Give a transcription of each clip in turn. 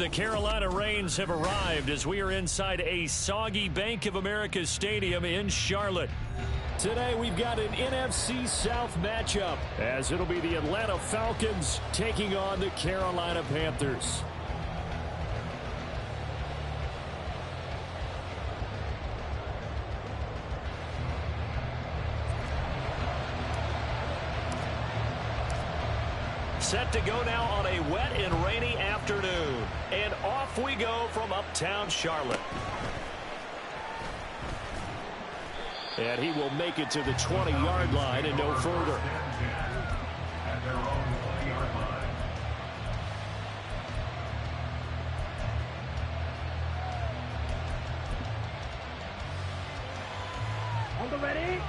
The Carolina Rains have arrived as we are inside a soggy Bank of America Stadium in Charlotte. Today we've got an NFC South matchup as it'll be the Atlanta Falcons taking on the Carolina Panthers. Set to go now on a wet and rainy afternoon. And off we go from uptown Charlotte. And he will make it to the 20-yard line and no further. On the ready.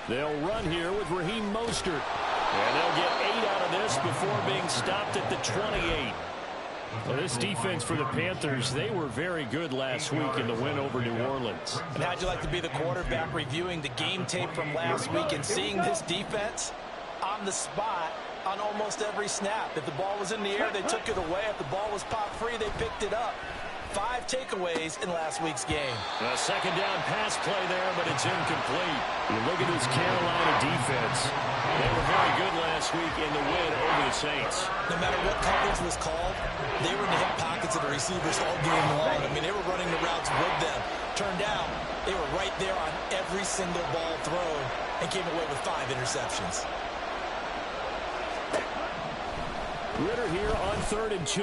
They'll run here with Raheem Mostert. And they'll get 8 out of this before being stopped at the 28. Well, this defense for the Panthers, they were very good last week in the win over New Orleans. And how'd you like to be the quarterback reviewing the game tape from last week and seeing this defense on the spot on almost every snap? If the ball was in the air, they took it away. If the ball was popped free, they picked it up. 5 takeaways in last week's game. A second down pass play there, but it's incomplete. You look at this Carolina defense. They were very good last week in the win over the Saints. No matter what coverage was called, they were in the hip pockets of the receivers all game long. I mean, they were running the routes with them. Turned out, they were right there on every single ball thrown and came away with 5 interceptions. Ritter here on 3rd and 2.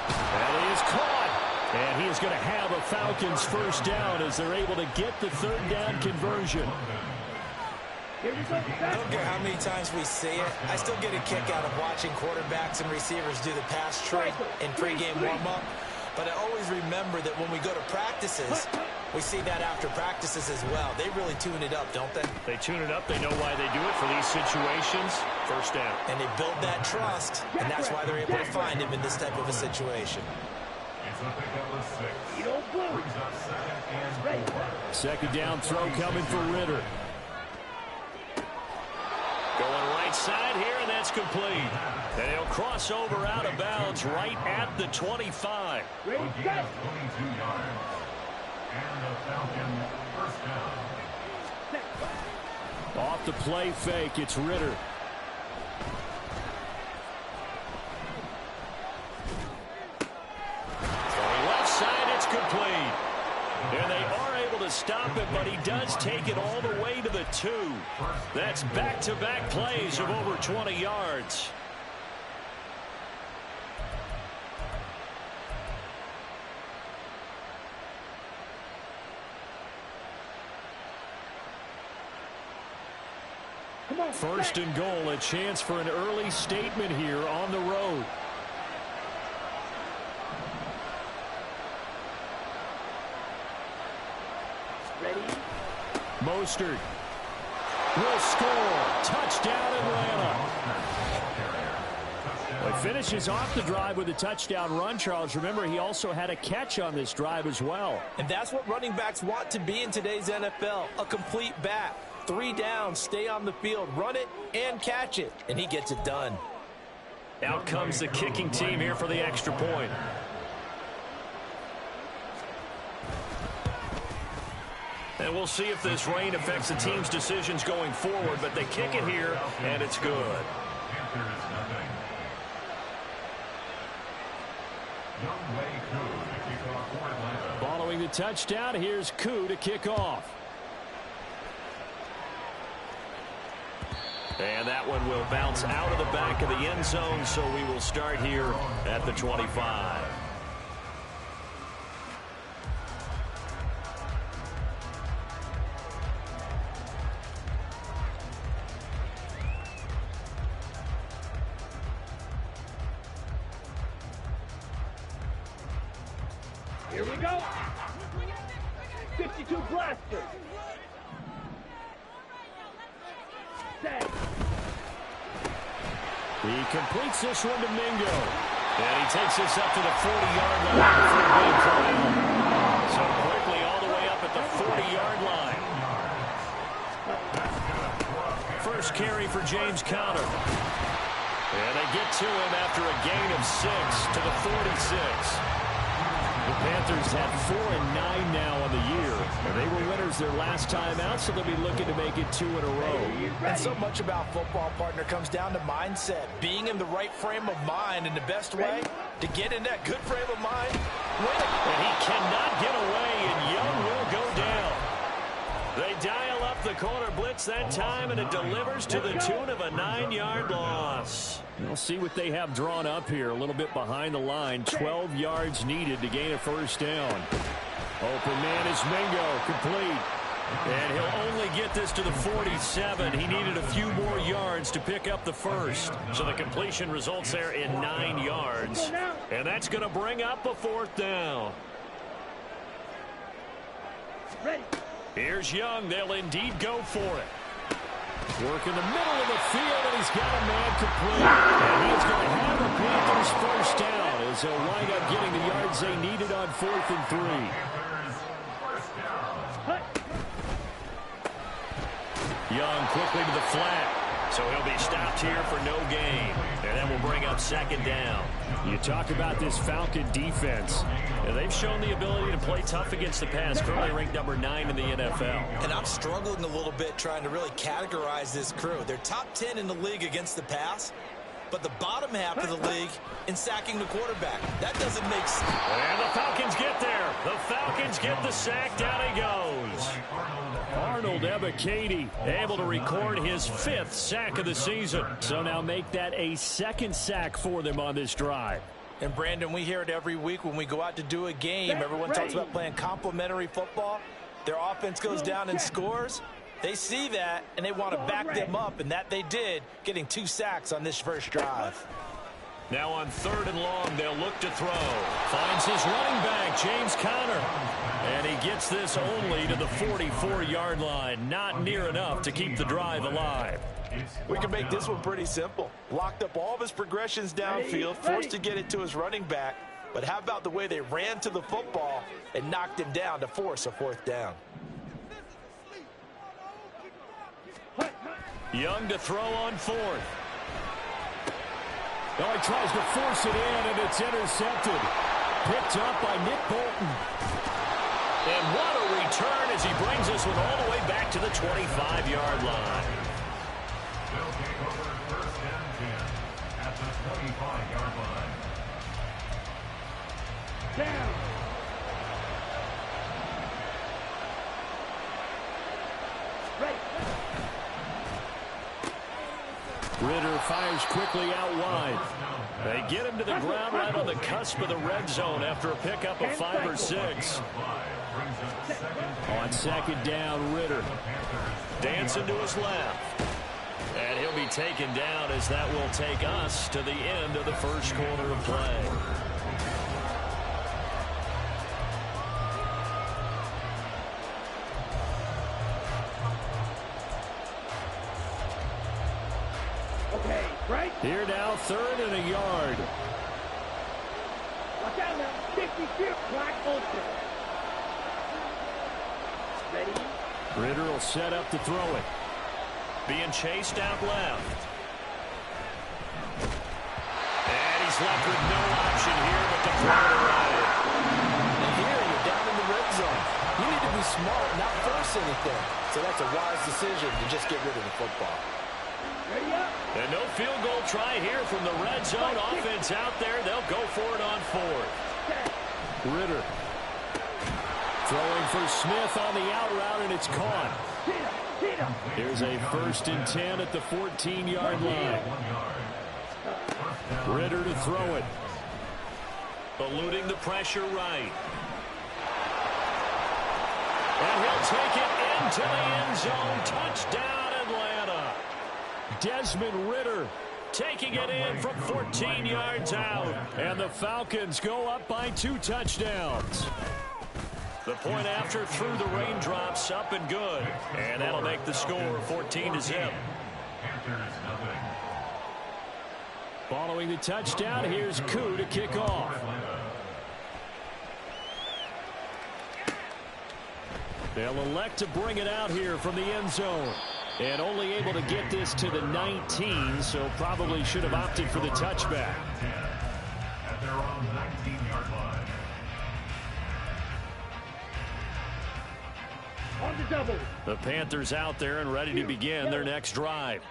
And he is caught. And he is going to have a Falcons first down as they're able to get the 3rd down conversion. I don't care how many times we say it. I still get a kick out of watching quarterbacks and receivers do the pass trick in pregame warm-up. But I always remember that when we go to practices, we see that after practices as well. They really tune it up, don't they? They tune it up. They know why they do it for these situations. First down. And they build that trust, and that's why they're able to find him in this type of a situation. Second down throw coming for Ritter. Going right side here, and that's complete. And he'll cross over out of bounds right at the 25. Off the play fake, it's Ritter. Throwing left side, it's complete. And they are able to stop it, but he does take it all the way to the 2. That's back-to-back plays of over 20 yards. First and goal, a chance for an early statement here on the road. Ready? Mostert will score. Touchdown, Atlanta. Well, he finishes off the drive with a touchdown run, Charles. Remember, he also had a catch on this drive as well. And that's what running backs want to be in today's NFL, a complete back. 3 downs, stay on the field, run it, and catch it. And he gets it done. Out comes the kicking team here for the extra point. And we'll see if this rain affects the team's decisions going forward, but they kick it here, and it's good. Following the touchdown, here's Koo to kick off. And that one will bounce out of the back of the end zone, so we will start here at the 25. Here we go. 52 blaster. Set. He completes this one to Mingo. And he takes this up to the 40-yard line for a big play. So quickly all the way up at the 40-yard line. carry for James Conner. And they get to him after a gain of 6 to the 46. The Panthers have 4-9 now on the year. They were winners their last time out, so they'll be looking to make it 2 in a row. And so much about football, partner, comes down to mindset. Being in the right frame of mind, and the best way to get in that good frame of mind, win it. And he cannot get away, and Young will go down. They dial up the corner blitz that time, and it delivers to the tune of a 9-yard loss. We'll see what they have drawn up here. A little bit behind the line. 12 yards needed to gain a first down. Open man is Mingo. Complete. And he'll only get this to the 47. He needed a few more yards to pick up the first. So the completion results there in 9 yards. And that's going to bring up a 4th down. Ready. Here's Young. They'll indeed go for it. Work in the middle of the field, and he's got a man complete. And he's going to have the Panthers first down as they'll wind up getting the yards they needed on 4th and 3. Young quickly to the flat. So he'll be stopped here for no gain. And that will bring up 2nd down. You talk about this Falcon defense. And they've shown the ability to play tough against the pass. Currently ranked number 9 in the NFL. And I'm struggling a little bit trying to really categorize this crew. They're top 10 in the league against the pass, but the bottom half of the league in sacking the quarterback. That doesn't make sense. And the Falcons get there. The Falcons get the sack. Down he goes. Arnold Ebiketie able to record his 5th sack of the season. So now make that a 2nd sack for them on this drive. And Brandon, we hear it every week when we go out to do a game. Everyone talks about playing complementary football. Their offense goes down and scores. They see that, and they want to back them up, and that they did, getting 2 sacks on this first drive. Now on 3rd and long, they'll look to throw. Finds his running back, James Conner. And he gets this only to the 44-yard line. Not near enough to keep the drive alive. We can make this one pretty simple. Locked up all of his progressions downfield, forced to get it to his running back. But how about the way they ran to the football and knocked him down to force a 4th down? Young to throw on 4th. Well, he tries to force it in, and it's intercepted. Picked up by Nick Bolton. And what a return as he brings this one all the way back to the 25-yard line. Down. Right. Ritter fires quickly out wide. They get him to the ground right on the cusp of the red zone after a pickup of 5 or 6. On 2nd down, Ritter. Dancing to his left. And he'll be taken down as that will take us to the end of the first quarter of play. Okay, right. Here now, 3rd and a yard. Watch out now. 50 feet. Clock open. Ready. Ritter will set up to throw it. Being chased out left. And he's left with no option here but to throw it away. And here you're down in the red zone. You need to be smart, not force anything. So that's a wise decision to just get rid of the football. Ready up. And no field goal try here from the red zone. Offense out there. They'll go for it on 4th. Ritter. Throwing for Smith on the out route, and it's caught. Here's a 1st and 10 at the 14-yard line. Ritter to throw it. Eluding the pressure right. And he'll take it into the end zone. Touchdown, Atlanta. Desmond Ritter taking it in from 14 yards out. And the Falcons go up by 2 touchdowns. The point after through the raindrops, up and good. And that'll make the score 14-0. Following the touchdown, here's Koo to kick off. They'll elect to bring it out here from the end zone. And only able to get this to the 19, so probably should have opted for the touchback. At their own 19-yard line. On the double. The Panthers out there and ready to begin their next drive.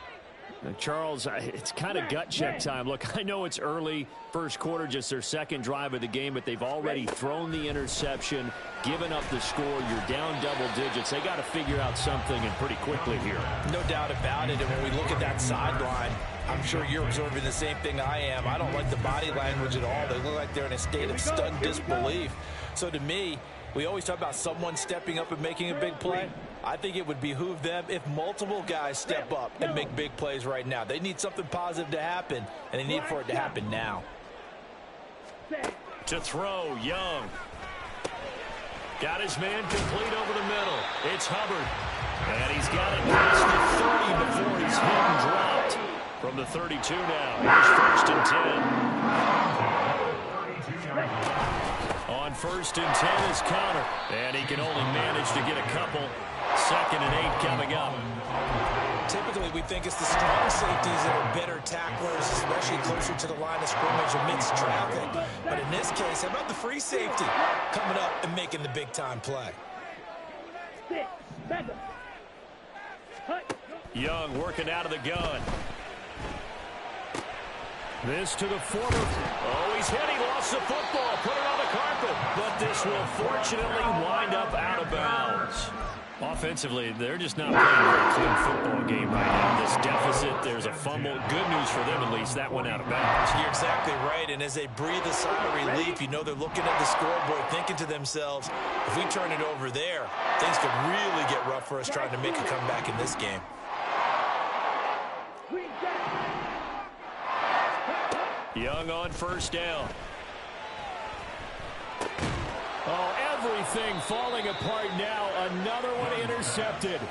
Now, Charles, it's kind of gut check time. Look, I know it's early, first quarter, just their second drive of the game, but they've already thrown the interception, given up the score. You're down double digits. They got to figure out something, and pretty quickly here. No doubt about it. And when we look at that sideline, I'm sure you're observing the same thing I am. I don't like the body language at all. They look like they're in a state of stunned disbelief. So to me, we always talk about someone stepping up and making a big play. I think it would behoove them if multiple guys step up and make big plays right now. They need something positive to happen, and they need for it to happen now. To throw, Young. Got his man complete over the middle. It's Hubbard. And he's got it past the 30 before he's hit and dropped. From the 32 now. Here's first and 10. On first and 10 is Connor. And he can only manage to get a couple. Second and 8 coming up. Typically, we think it's the strong safeties that are better tacklers, especially closer to the line of scrimmage amidst traffic. But in this case, how about the free safety coming up and making the big-time play? Young working out of the gun. This to the former. Oh, he's hit. He lost the football. Put it on the carpet. But this will fortunately wind up out of bounds. Offensively, they're just not playing a very clean football game right now. This deficit, there's a fumble. Good news for them, at least. That went out of bounds. You're exactly right. And as they breathe a sigh of relief, you know they're looking at the scoreboard, thinking to themselves, if we turn it over there, things could really get rough for us trying to make a comeback in this game. Young on first down. Oh, everything falling apart now. Another one intercepted.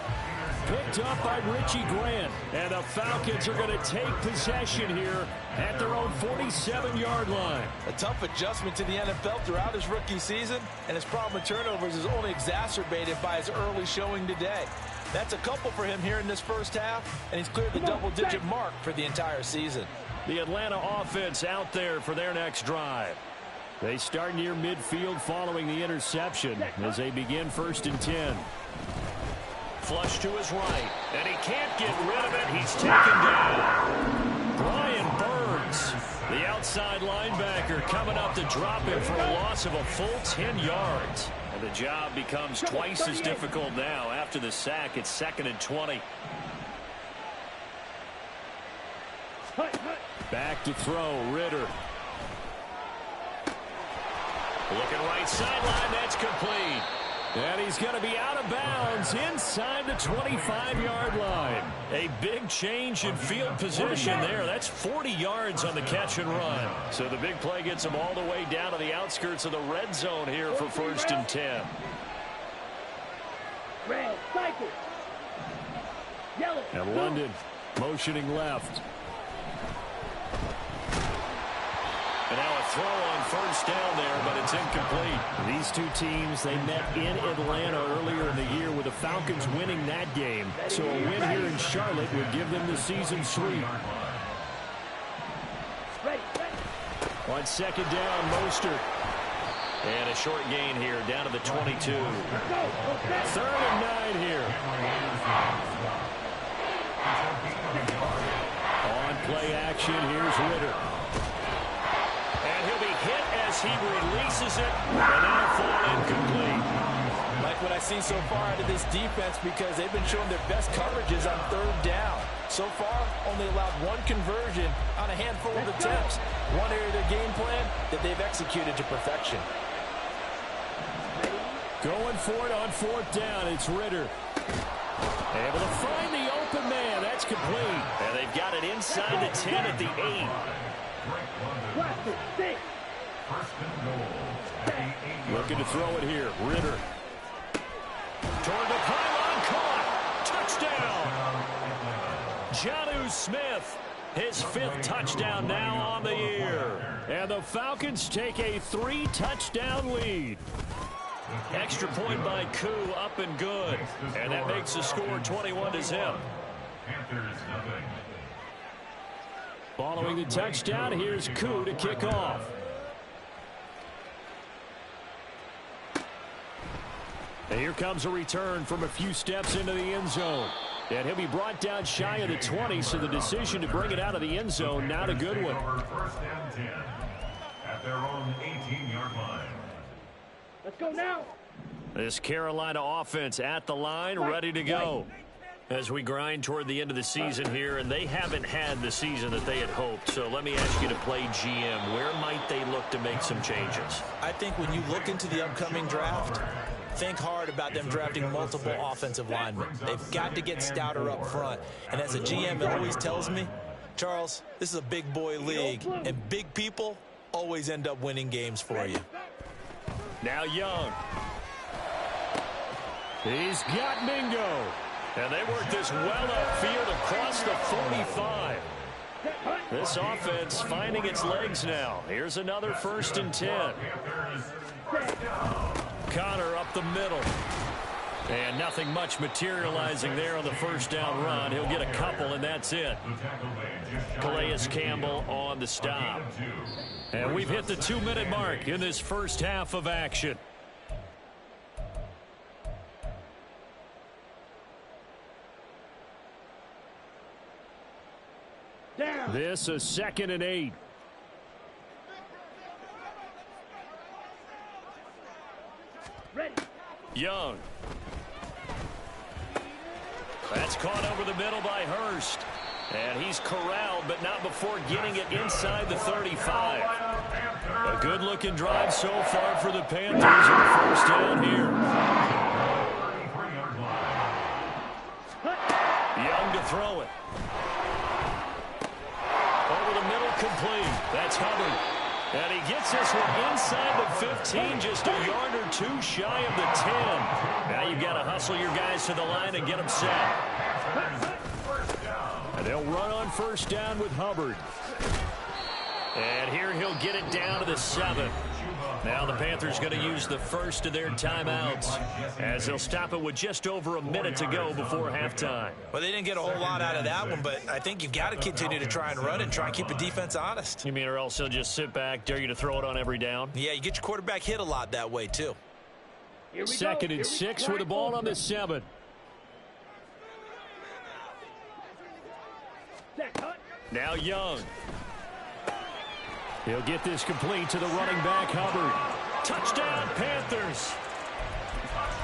Picked up by Richie Grant. And the Falcons are going to take possession here at their own 47-yard line. A tough adjustment to the NFL throughout his rookie season, and his problem with turnovers is only exacerbated by his early showing today. That's a couple for him here in this first half, and he's cleared the double-digit mark for the entire season. The Atlanta offense out there for their next drive. They start near midfield following the interception as they begin first and 10. Flush to his right, and he can't get rid of it. He's taken down. Brian Burns, the outside linebacker, coming up to drop him for a loss of a full 10 yards. And the job becomes twice as difficult now. After the sack, it's second and 20. Back to throw, Ritter. Looking right sideline, that's complete. And he's going to be out of bounds inside the 25-yard line. A big change in field position there. That's 40 yards on the catch and run. So the big play gets him all the way down to the outskirts of the red zone here for first and 10. Red, cycle. Yellow. And London motioning left. And now a throw on first down there, but it's incomplete. These two teams, they met in Atlanta earlier in the year with the Falcons winning that game. So a win here in Charlotte would give them the season sweep. On second down, Mostert. And a short gain here, down to the 22. Third and 9 here. On play action, here's Ritter. And he'll be hit as he releases it, and that'll fall incomplete. Like what I've seen so far out of this defense, because they've been showing their best coverages on third down. So far, only allowed one conversion on a handful of attempts. One area of their game plan that they've executed to perfection. Going for it on fourth down, it's Ritter. Able to find the open man, that's complete. And they've got it inside the 10 at the 8. Looking to throw it here. Ritter. Toward the pylon, caught. Touchdown. Jonnu Smith. His 5th touchdown now on the year. And the Falcons take a 3-touchdown lead. Extra point by Koo, up and good. And that makes the score 21-0. Panthers nothing. Following the touchdown, here's Koo to kick off. And here comes a return from a few steps into the end zone. And he'll be brought down shy of the 20, so the decision to bring it out of the end zone, not a good one. First and 10 at their own 18-yard line. Let's go now. This Carolina offense at the line, ready to go. As we grind toward the end of the season here, and they haven't had the season that they had hoped. So let me ask you to play GM. Where might they look to make some changes? I think when you look into the upcoming draft, think hard about them drafting multiple offensive linemen. They've got to get stouter up front. And as a GM, it always tells me, Charles, this is a big boy league, and big people always end up winning games for you. Now Young. He's got Mingo. And they work this well upfield across the 45. This offense finding its legs now. Here's another 1st and 10. Connor up the middle. And nothing much materializing there on the first down run. He'll get a couple, and that's it. Calais Campbell on the stop. And we've hit the 2-minute mark in this first half of action. Down. This is 2nd and 8. Ready. Young. That's caught over the middle by Hurst. And he's corralled, but not before getting it inside the 35. A good-looking drive so far for the Panthers on first down here. Young to throw it. Over the middle, complete. That's Hubbard. And he gets this one inside the 15, just a yard or two shy of the 10. Now you've got to hustle your guys to the line and get them set. And they'll run on first down with Hubbard. And here he'll get it down to the 7. Now the Panthers going to use the first of their timeouts as they'll stop it with just over a minute to go before halftime. Well, they didn't get a whole lot out of that one, but I think you've got to continue to try and run it and try and keep the defense honest. You mean or else they'll just sit back, dare you to throw it on every down? Yeah, you get your quarterback hit a lot that way, too. 2nd and 6 with the ball on the 7. Now Young. He'll get this complete to the running back, Hubbard. Touchdown, Panthers.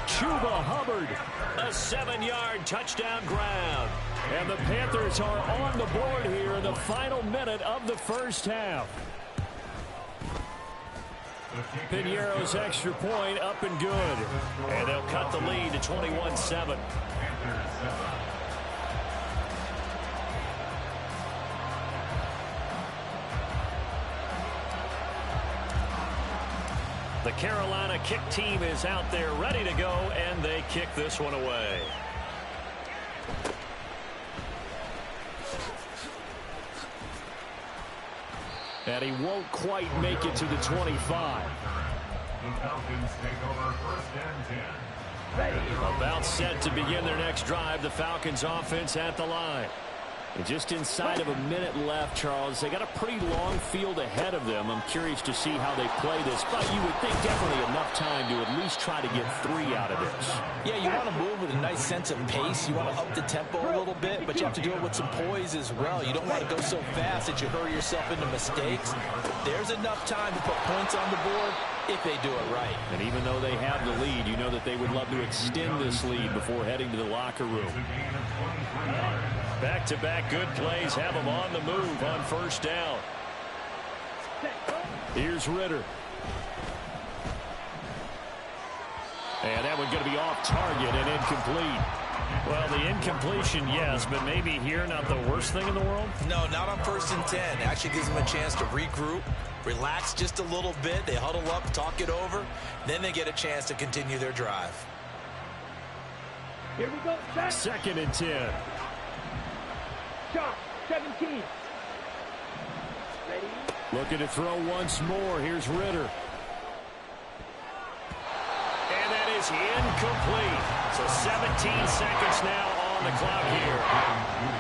Chuba Hubbard, a 7-yard touchdown grab. And the Panthers are on the board here in the final minute of the first half. Piñeiro's extra point up and good. And they'll cut the lead to 21-7. The Carolina kick team is out there ready to go, and they kick this one away. And he won't quite make it to the 25. The Falcons take over 1st and 10. About set to begin their next drive. The Falcons offense at the line. And just inside of a minute left, Charles, they got a pretty long field ahead of them. I'm curious to see how they play this, but you would think definitely enough time to at least try to get 3 out of this. Yeah, you want to move with a nice sense of pace. You want to up the tempo a little bit, but you have to do it with some poise as well. You don't want to go so fast that you hurry yourself into mistakes. There's enough time to put points on the board if they do it right. And even though they have the lead, you know that they would love to extend this lead before heading to the locker room. Back-to-back good plays have them on the move on first down. Here's Ritter. And that one going to be off target and incomplete. Well, the incompletion, yes, but maybe here not the worst thing in the world? No, not on 1st and 10. Actually gives them a chance to regroup, relax just a little bit. They huddle up, talk it over. Then they get a chance to continue their drive. Here we go. 2nd and 10. Shot. 17. Ready. Looking to throw once more. Here's Ritter. And that is incomplete. So 17 seconds now on the clock here.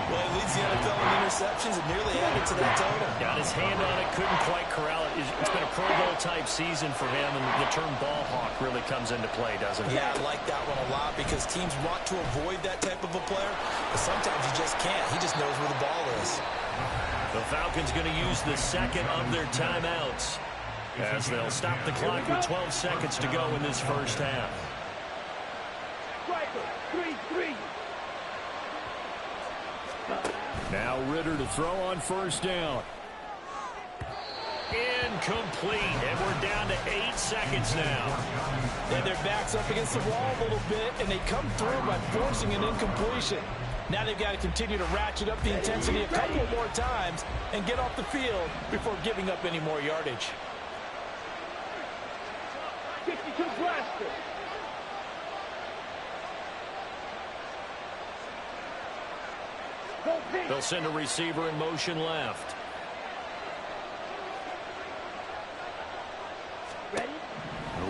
Well, he leads the NFL in interceptions and nearly added to that total. Got his hand on it, couldn't quite corral it. It's been a Pro Bowl type season for him, and the term ball hawk really comes into play, doesn't it? Yeah, I like that one a lot because teams want to avoid that type of a player, but sometimes you just can't. He just knows where the ball is. The Falcons going to use the second of their timeouts as they'll stop the clock with 12 seconds to go in this first half. Striker, 3-3. Now Ritter to throw on first down. Incomplete, and we're down to 8 seconds now. And their back's up against the wall a little bit, and they come through by forcing an incompletion. Now they've got to continue to ratchet up the intensity a couple more times and get off the field before giving up any more yardage. 52 blaster. They'll send a receiver in motion left. Ready?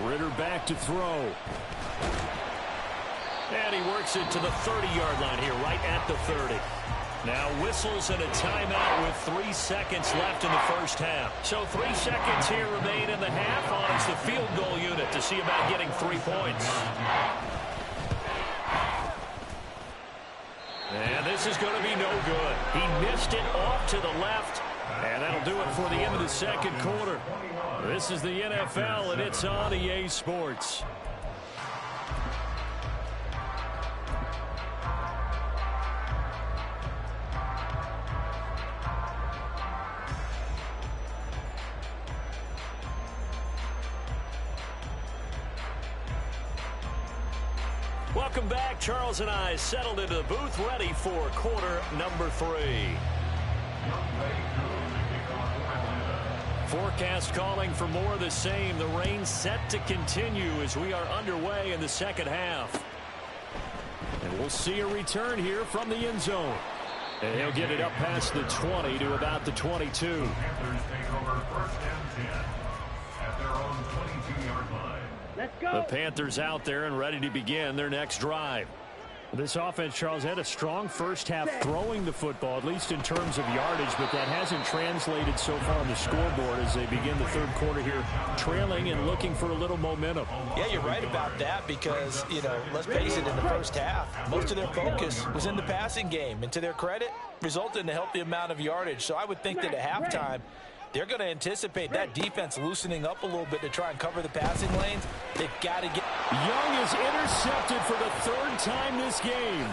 Ritter back to throw. And he works it to the 30-yard line here, right at the 30. Now whistles and a timeout with 3 seconds left in the first half. So 3 seconds here remain in the half on it's the field goal unit to see about getting 3 points. And this is going to be no good. He missed it off to the left, and that'll do it for the end of the second quarter. This is the NFL, and it's on EA Sports. Welcome back. Charles and I settled into the booth, ready for quarter number 3. Forecast calling for more of the same. The rain set to continue as we are underway in the second half. And we'll see a return here from the end zone. And he'll get it up past the 20 to about the 22. Panthers take over first and 10 at their own 22-yard line. Let's go. The Panthers out there and ready to begin their next drive. This offense, Charles, had a strong first half throwing the football, at least in terms of yardage, but that hasn't translated so far on the scoreboard as they begin the third quarter here, trailing and looking for a little momentum. Yeah, you're right about that because, let's face it, in the first half, most of their focus was in the passing game. And to their credit, resulted in a healthy amount of yardage. So I would think that at halftime, they're going to anticipate that defense loosening up a little bit to try and cover the passing lanes. They've got to get... Young is intercepted for the 3rd time this game.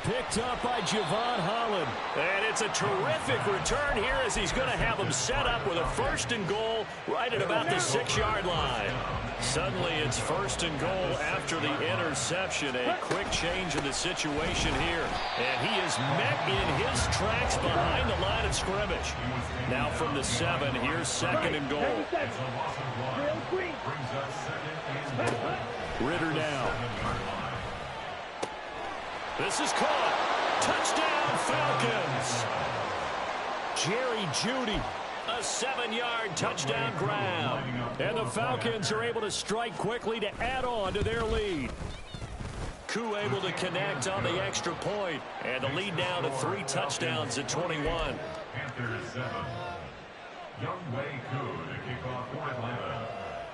Picked up by Javon Holland. And it's a terrific return here as he's going to have him set up with a 1st and goal right at about the 6-yard line. Suddenly it's 1st and goal after the interception. A quick change in the situation here. And he is met in his tracks behind the line of scrimmage. Now from the 7, here's 2nd and goal. Ritter now. This is caught. Touchdown, Falcons. Jerry Jeudy, a 7-yard touchdown grab. And the Falcons are able to strike quickly to add on to their lead. Koo able to connect on the extra point. And the lead now to 3 touchdowns at 21. Panthers 7. Youngway Koo to kick off for Atlanta.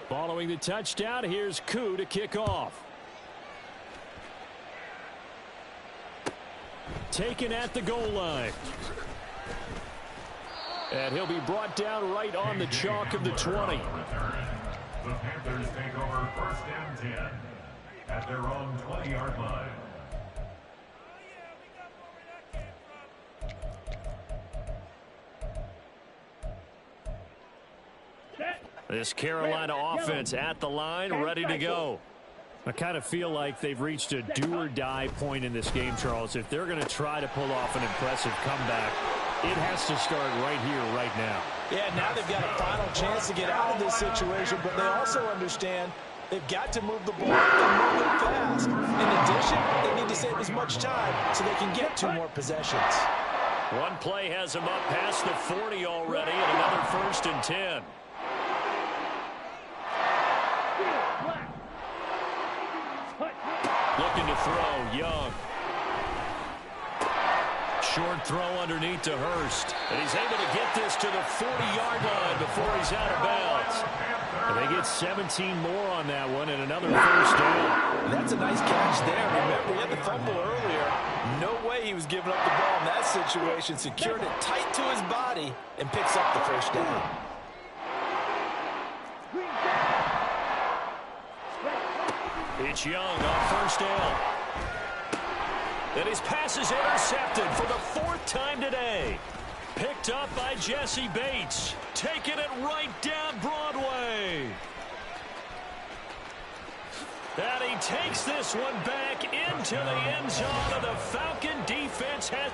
Following the touchdown, here's Koo to kick off. Taken at the goal line. And he'll be brought down right on the chalk of the 20. The Panthers take over first and 10 at their own 20-yard line. This Carolina offense at the line, ready to go. I kind of feel like they've reached a do-or-die point in this game, Charles. If they're going to try to pull off an impressive comeback, it has to start right here, right now. Yeah, now they've got a final chance to get out of this situation, but they also understand they've got to move the ball and move it fast. In addition, they need to save as much time so they can get 2 more possessions. One play has them up past the 40 already, and another 1st and 10. Looking to throw, Young. short throw underneath to Hurst. And he's able to get this to the 40-yard line before he's out of bounds. And they get 17 more on that one and another first down. That's a nice catch there. Remember, he had the fumble earlier. No way he was giving up the ball in that situation. Secured it tight to his body and picks up the first down. It's Young on first down. And his pass is intercepted for the 4th time today. Picked up by Jesse Bates. Taking it right down Broadway. And he takes this one back into the end zone, and the Falcon defense has...